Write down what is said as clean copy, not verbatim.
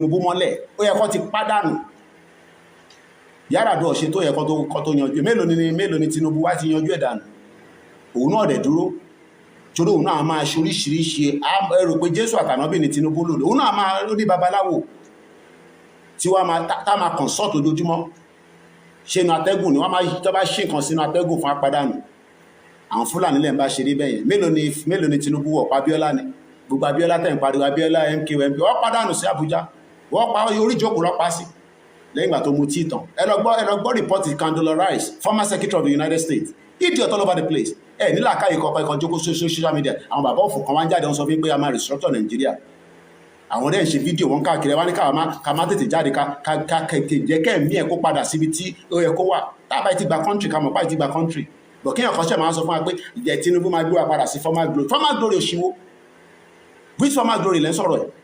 Tinubu mọ́lẹ̀ ó yẹ kó ti pàdánù Yar'Adua ṣe tó yẹ kó tó yanjú mélòó ni Tinubu wá ti yanjú ẹ̀ dànù òun náà dẹ̀ dúró torí òun náà máa ṣe oríṣiríṣi ẹrù pé Jésù àtànábì ni Tinubu lò òun náà máa ní babaláwo tí wọ́n máa consult ojoojúmọ́ ṣe inú atẹ́gùn ni wọ́n máa tó bá ṣe nǹkan sínú atẹ́gùn fún apádànù àwọn Fúlàní lẹ́ ń bá ṣeré bẹ́yẹn mélòó ni Tinubu wọ̀ pa Abíọ́lá ni gbogbo Abíọ́lá tẹ̀ ń pariwo Abíọ́lá MK wọ́n pàdánù sí Àbújá wọ́n pa orí ìjókòó lọ́pàá sí lẹ́yìn ìgbà tó mu tí ìtàn ẹ lọ gbọ́ report Condoleezza Rice former secretary of the United States idiot all over the place ẹ nílà káyì kọ̀ọ̀kan ìkan jókòó social media àwọn bàbá òfò kan wá ń jáde wọn sọ fún pé a máa restructure Nàìjíríà àwọn dẹ̀ ń ṣe fídíò wọn káàkiri wá ní ká má tètè jáde ká jẹ́ kẹ́ẹ̀mí ẹ̀ kó padà síbi tí ó yẹ kó wà tábà ti gba country ká mọ̀ báyìí ti gba country bọ̀ kí ẹ̀kọ́ ṣẹ̀ máa sọ fún wa pé ìjẹ́ Tinubu máa gbé wa padà sí former glory òṣìwò which former glory lẹ́ ń sọ̀rọ̀ ẹ̀